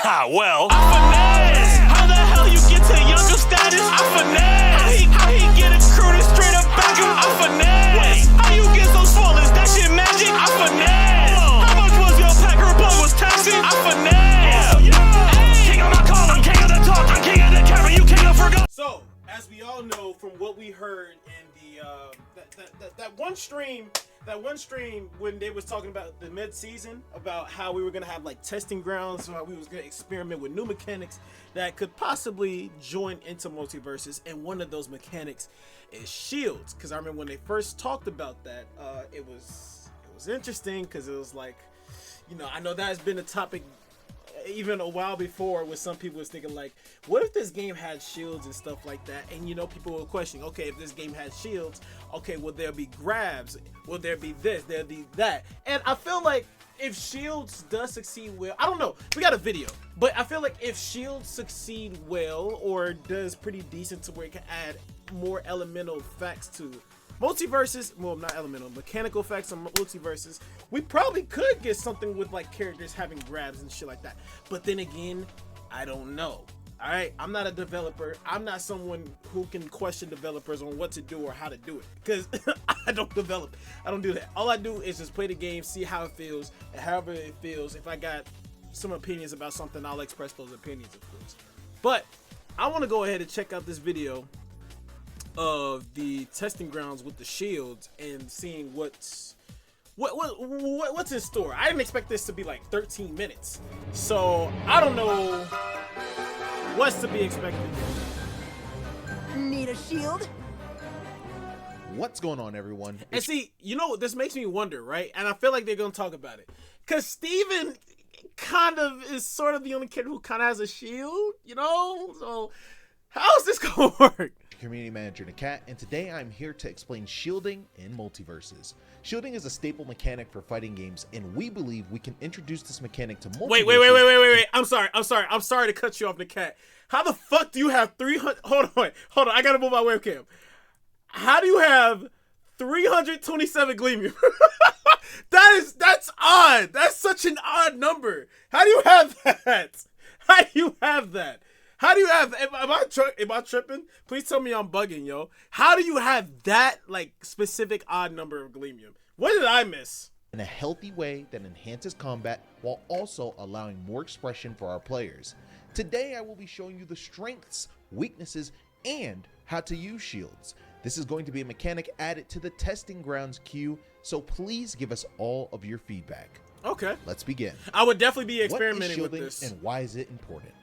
Well, I finesse. How the hell you get to younger status? I finesse. How he get it recruited straight up back him? I finesse. How you get so swollen? That shit magic? I finesse. How much was your packer bug was taxing? I finesse. King of my call, I'm king of the talk, I'm king of the camera, you king of forgot. So, as we all know from what we heard in the that one stream when they was talking about the mid-season, about how we were gonna have like testing grounds, how we was gonna experiment with new mechanics that could possibly join into Multiversus, and one of those mechanics is shields. Because I remember when they first talked about that, it was interesting, because it was like, you know, I know that has been a topic even a while before, where some people was thinking like, what if this game had shields and stuff like that? And you know, people were questioning, okay, if this game had shields, okay, will there be grabs? Will there be this? There'll be that? And I feel like if shields does succeed well, I don't know, we got a video, but I feel like if shields succeed well, or does pretty decent to where it can add more elemental facts to Multiversus, well, not elemental, mechanical effects on Multiversus, we probably could get something with like characters having grabs and shit like that. But then again, I don't know. All right, I'm not a developer. I'm not someone who can question developers on what to do or how to do it, because I don't develop. I don't do that. All I do is just play the game, see how it feels, and however it feels. If I got some opinions about something, I'll express those opinions, of course. But I want to go ahead and check out this video of the testing grounds with the shields and seeing what's in store. I didn't expect this to be like 13 minutes, so I don't know what's to be expected. Need a shield? What's going on, everyone? And see, you know, this makes me wonder, right? And I feel like they're gonna talk about it, because Steven kind of is sort of the only kid who kind of has a shield, you know? So how's this gonna work? Community manager Nakat, and today I'm here to explain shielding in Multiversus. Shielding is a staple mechanic for fighting games, and we believe we can introduce this mechanic to Multiversus. Wait. I'm sorry to cut you off, Nakat. How the fuck do you have 300? Hold on. I gotta move my webcam. How do you have 327 Gleamium? That's odd. That's such an odd number. How do you have that? How do you have, am I tripping? Please tell me I'm bugging, yo. How do you have that, like, specific odd number of Gleamium? What did I miss? In a healthy way that enhances combat while also allowing more expression for our players. Today I will be showing you the strengths, weaknesses, and how to use shields. This is going to be a mechanic added to the testing grounds queue, so please give us all of your feedback. Okay. Let's begin. I would definitely be experimenting with this. And why is it important?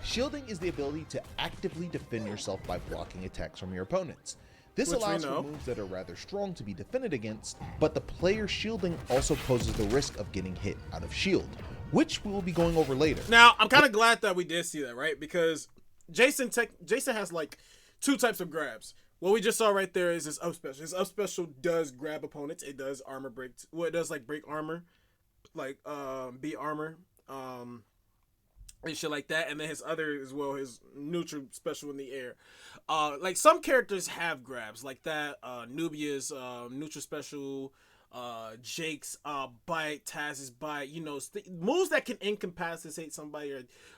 Shielding is the ability to actively defend yourself by blocking attacks from your opponents. This allows for moves that are rather strong to be defended against, but the player shielding also poses the risk of getting hit out of shield, which we will be going over later. Now, I'm kind of glad that we did see that, right? Because Jason has like two types of grabs. What we just saw right there is his up special. His up special does grab opponents. It does armor break. Well, it does like break armor, like beat armor. And shit like that, and then his other as well, his neutral special in the air. Like some characters have grabs like that. Nubia's neutral special, Jake's bite, Taz's bite. You know, moves that can incapacitate somebody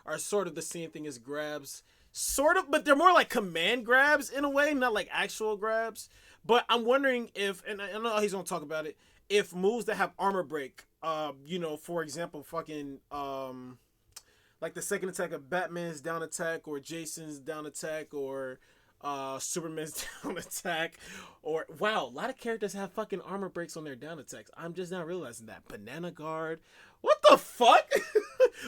are sort of the same thing as grabs, sort of, but they're more like command grabs in a way, not like actual grabs. But I'm wondering if, and I know he's gonna talk about it, if moves that have armor break, you know, for example, fucking like the second attack of Batman's down attack, or Jason's down attack, or Superman's down attack, or wow, a lot of characters have fucking armor breaks on their down attacks. I'm just now realizing that. Banana guard, what the fuck?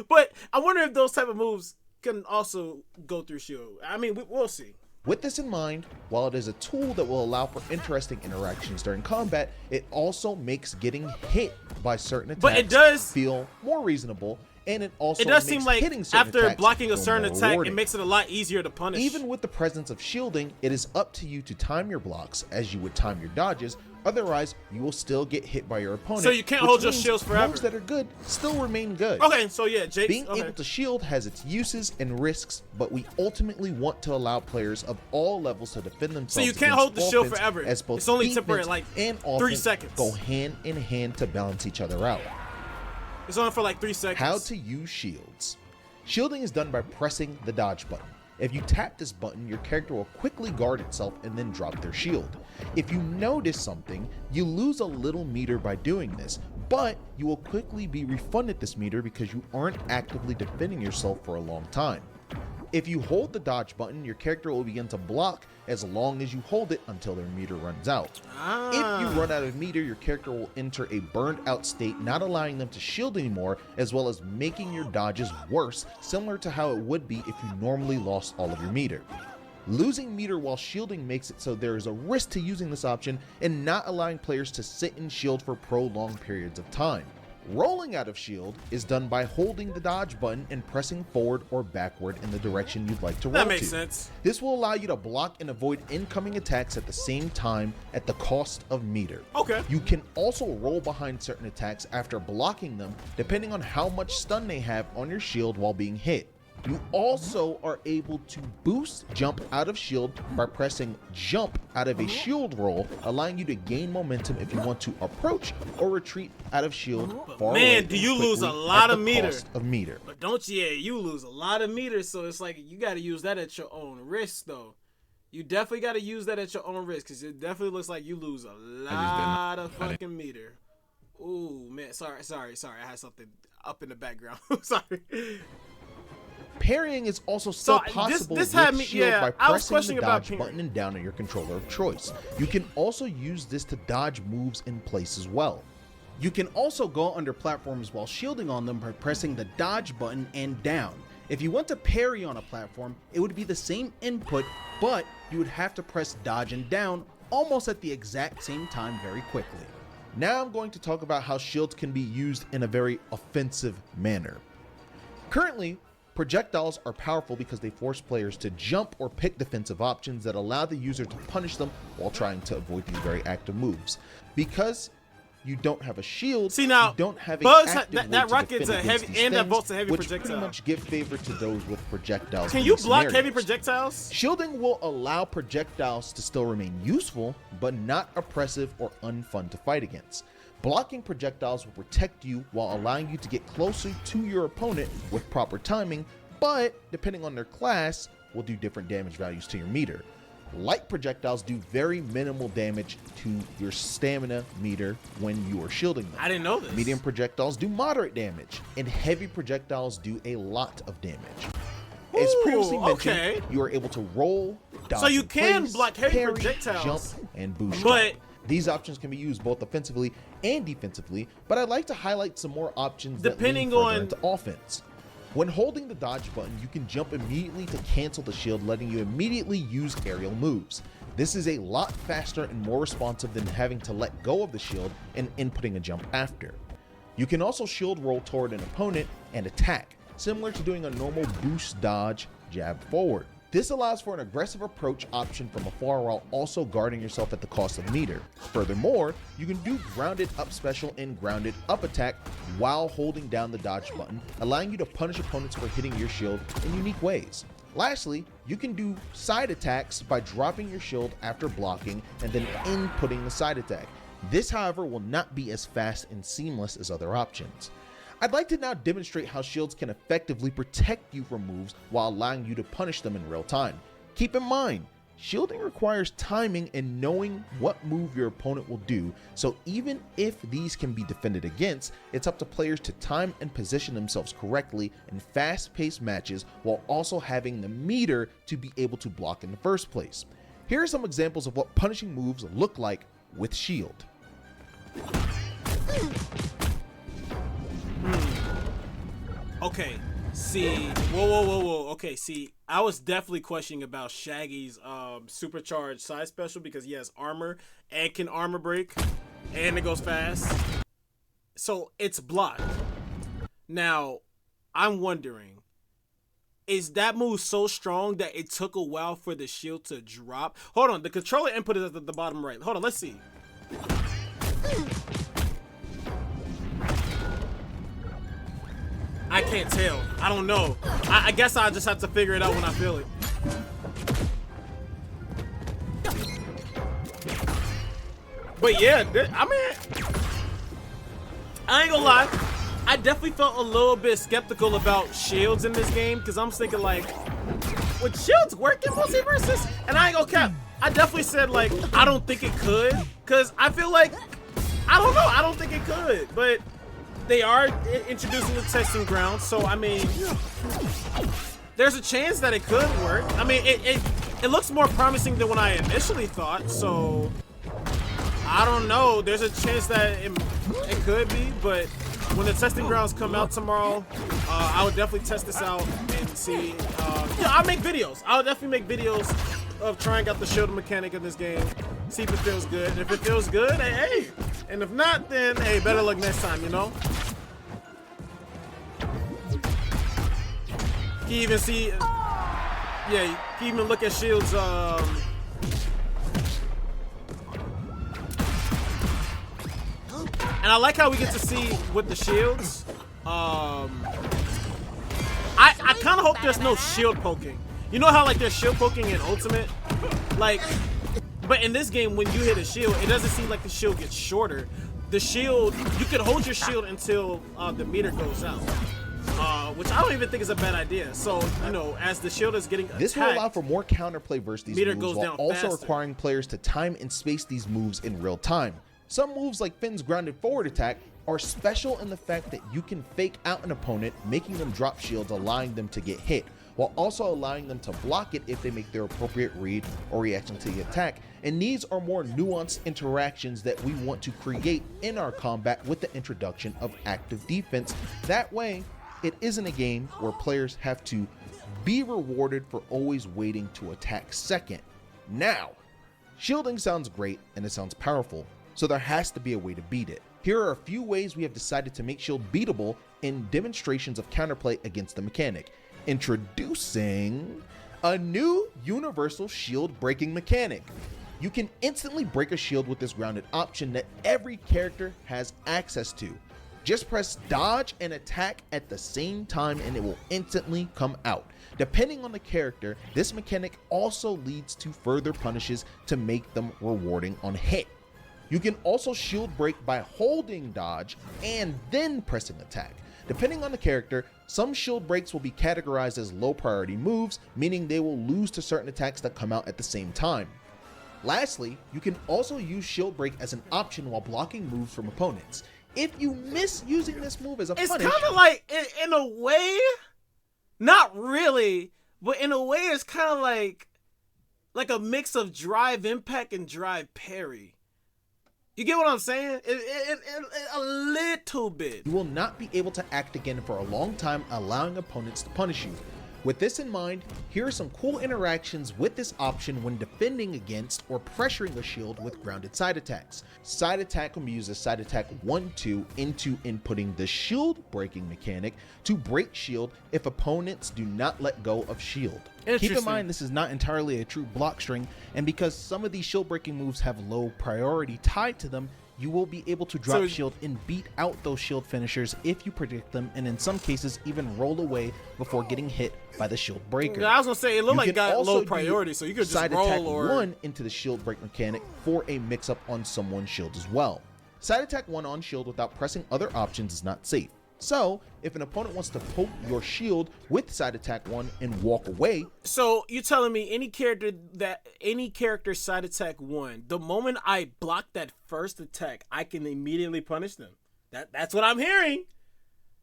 But I wonder if those type of moves can also go through shield. I mean, we'll see. With this in mind, while it is a tool that will allow for interesting interactions during combat, it also makes getting hit by certain attacks feel more reasonable. And it also does makes seem like hitting certain after blocking a certain attack, rewarding. it makes it a lot easier to punish. Even with the presence of shielding, it is up to you to time your blocks as you would time your dodges. Otherwise, you will still get hit by your opponent. So you can't hold your shields forever. Moves that are good still remain good. Okay, so yeah, Jake. Being able to shield has its uses and risks, but we ultimately want to allow players of all levels to defend themselves. So you can't hold the shield offense, forever. As both it's only defense temporary, like and 3 seconds. Go hand in hand to balance each other out. It's only for like 3 seconds. How to use shields. Shielding is done by pressing the dodge button. If you tap this button, your character will quickly guard itself and then drop their shield. If you notice something, you lose a little meter by doing this, but you will quickly be refunded this meter because you aren't actively defending yourself for a long time. If you hold the dodge button, your character will begin to block as long as you hold it until their meter runs out. If you run out of meter, your character will enter a burned out state, not allowing them to shield anymore, as well as making your dodges worse, similar to how it would be if you normally lost all of your meter. Losing meter while shielding makes it so there is a risk to using this option and not allowing players to sit and shield for prolonged periods of time. Rolling out of shield is done by holding the dodge button and pressing forward or backward in the direction you'd like to roll to. That makes sense. This will allow you to block and avoid incoming attacks at the same time at the cost of meter. Okay. You can also roll behind certain attacks after blocking them, depending on how much stun they have on your shield while being hit. You also are able to boost jump out of shield by pressing jump out of a shield roll, allowing you to gain momentum if you want to approach or retreat out of shield far away. Man, do you lose a lot of meter. But don't you? Yeah, you lose a lot of meters, so it's like you got to use that at your own risk, though. You definitely got to use that at your own risk, because it definitely looks like you lose a lot of fucking meter. Ooh, man, sorry. I had something up in the background. Sorry. Parrying is also still possible with shield by pressing the dodge button and down on your controller of choice. You can also use this to dodge moves in place as well. You can also go under platforms while shielding on them by pressing the dodge button and down. If you want to parry on a platform, it would be the same input, but you would have to press dodge and down almost at the exact same time very quickly. Now I'm going to talk about how shields can be used in a very offensive manner. Currently, projectiles are powerful because they force players to jump or pick defensive options that allow the user to punish them while trying to avoid these very active moves. Because you don't have a shield, you don't have a that rocket's a heavy and that bolt's a heavy projectile, which pretty much give favor to those with projectiles. Can you block heavy projectiles? Shielding will allow projectiles to still remain useful, but not oppressive or unfun to fight against. Blocking projectiles will protect you while allowing you to get closer to your opponent with proper timing, but depending on their class, will do different damage values to your meter. Light projectiles do very minimal damage to your stamina meter when you are shielding them. I didn't know this. Medium projectiles do moderate damage, and heavy projectiles do a lot of damage. As previously mentioned, you are able to roll, dodge, so you can place, block heavy parry, projectiles, jump, and boost. But these options can be used both offensively and defensively, but I'd like to highlight some more options depending that lean on into offense. When holding the dodge button, you can jump immediately to cancel the shield, letting you immediately use aerial moves. This is a lot faster and more responsive than having to let go of the shield and inputting a jump after. You can also shield roll toward an opponent and attack, similar to doing a normal boost dodge jab forward. This allows for an aggressive approach option from afar while also guarding yourself at the cost of meter. Furthermore, you can do grounded up special and grounded up attack while holding down the dodge button, allowing you to punish opponents for hitting your shield in unique ways. Lastly, you can do side attacks by dropping your shield after blocking and then inputting the side attack. This, however, will not be as fast and seamless as other options. I'd like to now demonstrate how shields can effectively protect you from moves while allowing you to punish them in real time. Keep in mind, shielding requires timing and knowing what move your opponent will do, so even if these can be defended against, it's up to players to time and position themselves correctly in fast-paced matches while also having the meter to be able to block in the first place. Here are some examples of what punishing moves look like with shield. Okay, see, whoa. Okay, see, I was definitely questioning about Shaggy's supercharged side special because he has armor and can armor break, and it goes fast. So it's blocked. Now, I'm wondering, is that move so strong that it took a while for the shield to drop? Hold on, the controller input is at the bottom right. Hold on, let's see. I can't tell. I don't know. I guess I'll just have to figure it out when I feel it. But yeah, I mean, I ain't gonna lie. I definitely felt a little bit skeptical about shields in this game because I'm thinking like, would shields work in Multiversus? And I ain't gonna cap. I definitely said like, I don't think it could, because I feel like, I don't know, I don't think it could, but they are introducing the testing ground, so I mean, there's a chance that it could work. I mean, it looks more promising than what I initially thought, so I don't know. There's a chance that it could be, but when the testing grounds come out tomorrow, I would definitely test this out and see. Yeah, I'll make videos. I'll definitely make videos of trying out the shield mechanic in this game. See if it feels good. And if it feels good, hey. And if not, then hey, better luck next time, you know? You even see, yeah, you can even look at shields. And I like how we get to see with the shields. I kind of hope there's no shield poking. You know how like there's shield poking in Ultimate? Like, but in this game, when you hit a shield, it doesn't seem like the shield gets shorter. The shield, you can hold your shield until the meter goes out. Which I don't even think is a bad idea. So, you know, as the shield is getting attacked, this will allow for more counterplay versus these meter moves goes while down also faster. requiring players to time and space these moves in real time. Some moves like Finn's grounded forward attack are special in the fact that you can fake out an opponent, making them drop shields, allowing them to get hit, while also allowing them to block it if they make their appropriate read or reaction to the attack. And these are more nuanced interactions that we want to create in our combat with the introduction of active defense. That way, it isn't a game where players have to be rewarded for always waiting to attack second. Now, shielding sounds great and it sounds powerful, so there has to be a way to beat it. Here are a few ways we have decided to make shield beatable in demonstrations of counterplay against the mechanic. Introducing a new universal shield breaking mechanic. You can instantly break a shield with this grounded option that every character has access to. Just press dodge and attack at the same time and it will instantly come out. Depending on the character, this mechanic also leads to further punishes to make them rewarding on hit. You can also shield break by holding dodge and then pressing attack. Depending on the character, some shield breaks will be categorized as low priority moves, meaning they will lose to certain attacks that come out at the same time. Lastly, you can also use shield break as an option while blocking moves from opponents. If you miss using this move as a punish, it's kind of like, in a way, not really, but in a way it's kind of like a mix of drive impact and drive parry. You get what I'm saying? A little bit. you will not be able to act again for a long time, allowing opponents to punish you. With this in mind, here are some cool interactions with this option when defending against or pressuring a shield with grounded side attacks. Side attack can be used as side attack 1-2 into inputting the shield breaking mechanic to break shield if opponents do not let go of shield. Keep in mind this is not entirely a true block string, and because some of these shield breaking moves have low priority tied to them, you will be able to drop shield and beat out those shield finishers if you predict them, and in some cases even roll away before getting hit by the shield breaker. Yeah, I was gonna say it looked like it got also low priority, so you could just side roll attack or 1 into the shield break mechanic for a mix up on someone's shield as well. Side attack 1 on shield without pressing other options is not safe. So, if an opponent wants to poke your shield with side attack 1 and walk away. So, you telling me any character side attack 1, the moment I block that first attack, I can immediately punish them. That's what I'm hearing.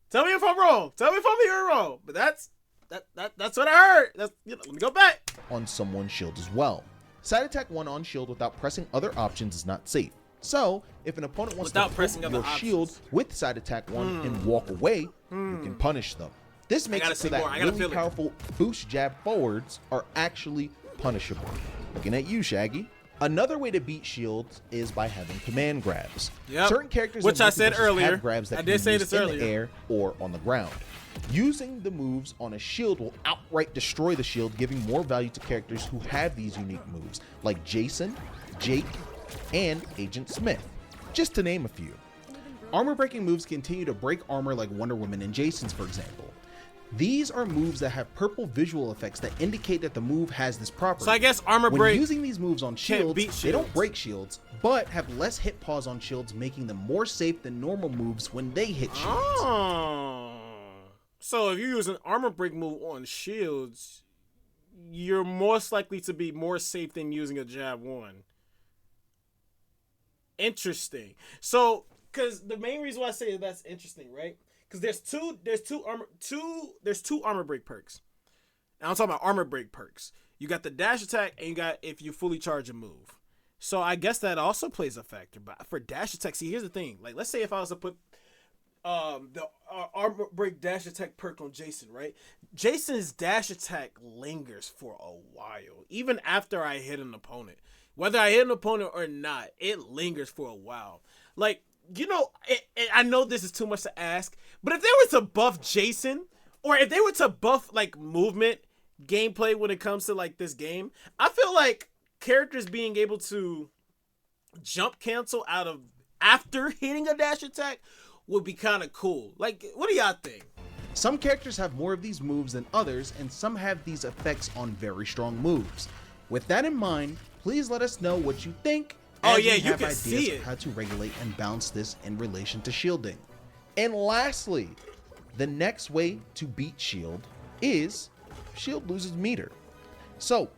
Tell me if I'm wrong. Tell me if I'm hearing wrong. But that's what I heard. Let me go back. On someone's shield as well. Side attack 1 on shield without pressing other options is not safe. So, if an opponent wants to poke your shield with side attack 1 and walk away, you can punish them. This makes it so that really powerful boost jab forwards are actually punishable. Looking at you, Shaggy. Another way to beat shields is by having command grabs. Certain characters which I said earlier, have grabs that can be used in the air or on the ground. Using the moves on a shield will outright destroy the shield, giving more value to characters who have these unique moves, like Jason, Jake, and Agent Smith, just to name a few. Armor breaking moves continue to break armor like Wonder Woman and Jason's, for example. These are moves that have purple visual effects that indicate that the move has this property. So I guess armor when break using these moves on can't beat shields, they don't shields. break shields, but have less hit pause on shields, making them more safe than normal moves when they hit shields. Oh. So if you use an armor break move on shields, you're most likely to be more safe than using a jab 1. Interesting. So, because the main reason why I say that's interesting, right? Because there's two armor break perks. And I'm talking about armor break perks. You got the dash attack, and you got if you fully charge a move. So I guess that also plays a factor. But for dash attack, see, here's the thing. Like, let's say if I was to put the armor break dash attack perk on Jason, right? Jason's dash attack lingers for a while, even after I hit an opponent. Whether I hit an opponent or not, it lingers for a while. Like, you know, I know this is too much to ask, but if they were to buff Jason, or if they were to buff like movement gameplay when it comes to like this game, I feel like characters being able to jump cancel out of after hitting a dash attack would be kind of cool. Like, what do y'all think? Some characters have more of these moves than others, and some have these effects on very strong moves. With that in mind, please let us know what you think. Oh as yeah, we you have can ideas see of it. how to regulate and balance this in relation to shielding. And lastly, the next way to beat shield is shield loses meter. So,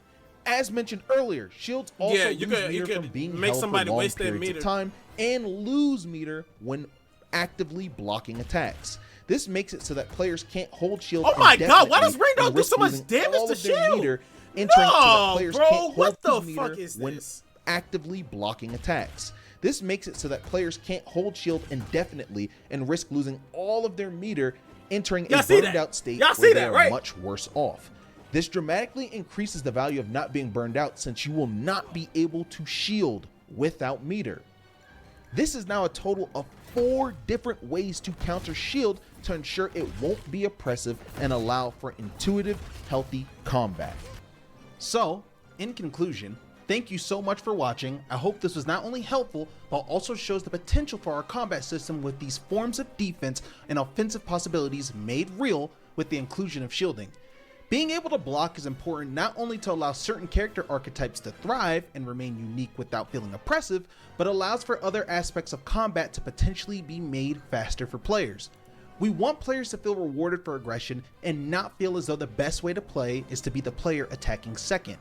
as mentioned earlier, shields also Yeah, lose you could meter from being make held somebody for long waste their periods meter. of time and lose meter when actively blocking attacks. This makes it so that players can't hold shield. Oh my God, why does indefinitely Rain Dog and do risk so much losing damage all to of their shield? meter, entering so that players bro, can't hold what the his fuck meter is when this? actively blocking attacks. This makes it so that players can't hold shield indefinitely and risk losing all of their meter, entering Y'all a see burned that? out state Y'all see where they that, are right? much worse off. This dramatically increases the value of not being burned out, since you will not be able to shield without meter. This is now a total of 4 different ways to counter shield to ensure it won't be oppressive and allow for intuitive, healthy combat. So, in conclusion, thank you so much for watching. I hope this was not only helpful, but also shows the potential for our combat system with these forms of defense and offensive possibilities made real with the inclusion of shielding. Being able to block is important not only to allow certain character archetypes to thrive and remain unique without feeling oppressive, but allows for other aspects of combat to potentially be made faster for players. We want players to feel rewarded for aggression and not feel as though the best way to play is to be the player attacking second.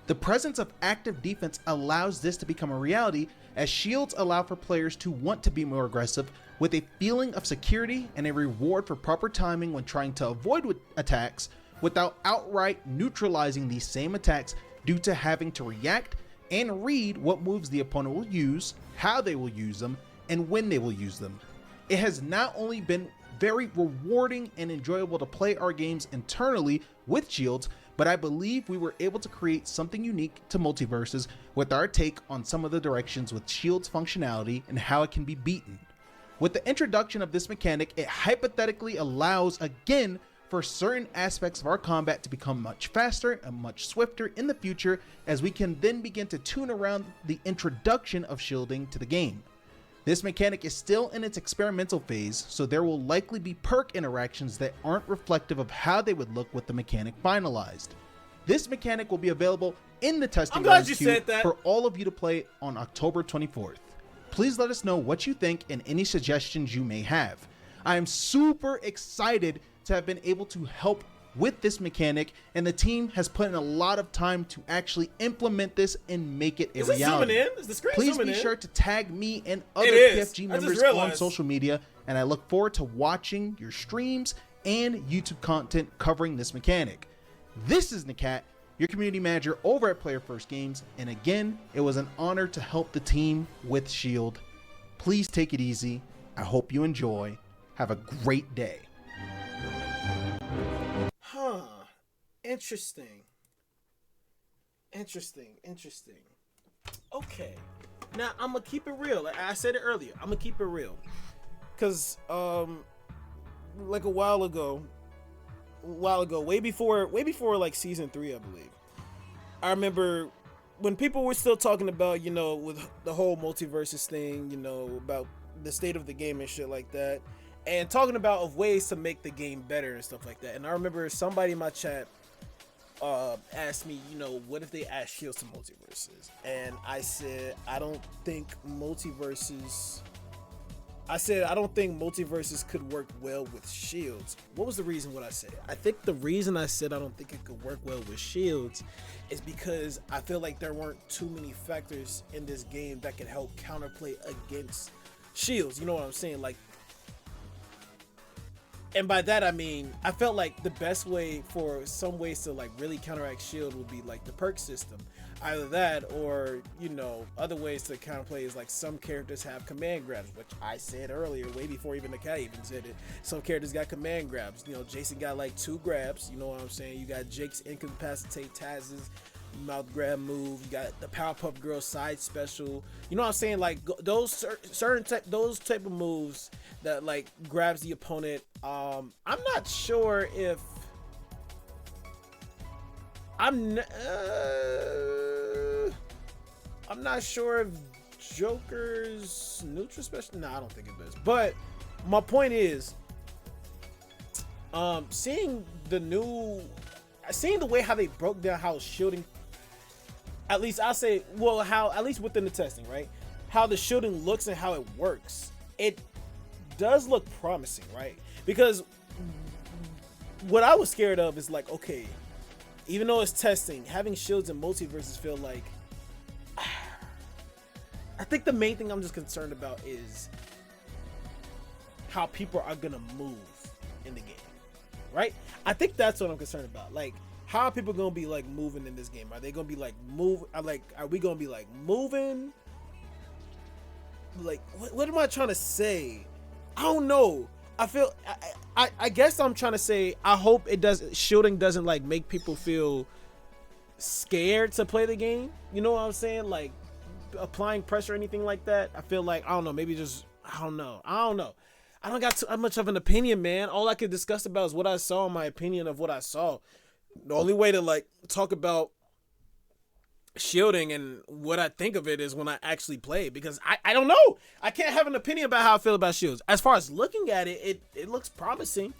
The presence of active defense allows this to become a reality, as shields allow for players to want to be more aggressive with a feeling of security and a reward for proper timing when trying to avoid attacks without outright neutralizing these same attacks due to having to react and read what moves the opponent will use, how they will use them, and when they will use them. It has not only been very rewarding and enjoyable to play our games internally with shields, but I believe we were able to create something unique to Multiversus with our take on some of the directions with shields functionality and how it can be beaten. With the introduction of this mechanic, it hypothetically allows, again, for certain aspects of our combat to become much faster and much swifter in the future, as we can then begin to tune around the introduction of shielding to the game. This mechanic is still in its experimental phase, so there will likely be perk interactions that aren't reflective of how they would look with the mechanic finalized. This mechanic will be available in the testing I'm glad grounds you queue said that. for all of you to play on October 24th. Please let us know what you think and any suggestions you may have. I am super excited to have been able to help with this mechanic, and the team has put in a lot of time to actually implement this and make it a Is it reality. zooming in? Is the screen Please zooming be in? sure to tag me and other It is. PFG I just members on realized. social media, and I look forward to watching your streams and YouTube content covering this mechanic. This is Nakat, your community manager over at Player First Games, and again, it was an honor to help the team with Shield. Please take it easy. I hope you enjoy. Have a great day. Huh. Interesting. Okay. Now, I'm gonna keep it real. Like I said it earlier, I'm gonna keep it real. Cause like a while ago, way before like season 3, I believe. I remember when people were still talking about, you know, with the whole multiversus thing, you know, about the state of the game and shit like that. and talking about of ways to make the game better and stuff like that. And I remember somebody in my chat asked me, you know, what if they add shields to multiverses? And I said, I don't think multiverses could work well with shields. What was the reason what I said? I think the reason I said I don't think it could work well with shields is because I feel like there weren't too many factors in this game that could help counterplay against shields. You know what I'm saying? Like, and by that I mean, I felt like the best way for some ways to like really counteract shield would be like the perk system. Either that or, you know, other ways to counterplay is like some characters have command grabs, which I said earlier, way before even the cat even said it. Some characters got command grabs. You know, Jason got like 2 grabs, you know what I'm saying? You got Jake's incapacitate Taz's mouth grab move. You got the Powerpuff Girl side special. You know what I'm saying? Like those those type of moves that like grabs the opponent. I'm not sure if I'm not sure if Joker's neutral special. No, I don't think it does. But my point is, seeing the way how they broke down how shielding, at least I'll say, well, how at least within the testing, right? How the shielding looks and how it works. It does look promising, right? Because what I was scared of is like, okay, even though it's testing, having shields in multiverses feel like, I think the main thing I'm just concerned about is how people are gonna move in the game, right? I think that's what I'm concerned about. Like, how are people gonna be like moving in this game? Are they gonna be like are we gonna be like moving? Like, what am I trying to say? I don't know. I guess I'm trying to say, I hope shielding doesn't like make people feel scared to play the game. You know what I'm saying? Like applying pressure or anything like that. I feel like, I don't know, maybe just, I don't know. I don't got too much of an opinion, man. All I could discuss about is what I saw, my opinion of what I saw. The only way to like talk about shielding and what I think of it is when I actually play, because I don't know. I can't have an opinion about how I feel about shields. As far as looking at it, it looks promising,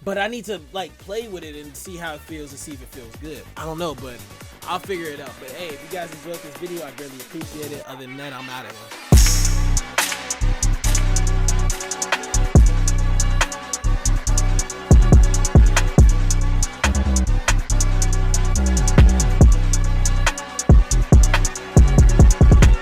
but I need to like play with it and see how it feels and see if it feels good. I don't know, but I'll figure it out. But hey, if you guys enjoyed this video, I really appreciate it. Other than that, I'm out of here.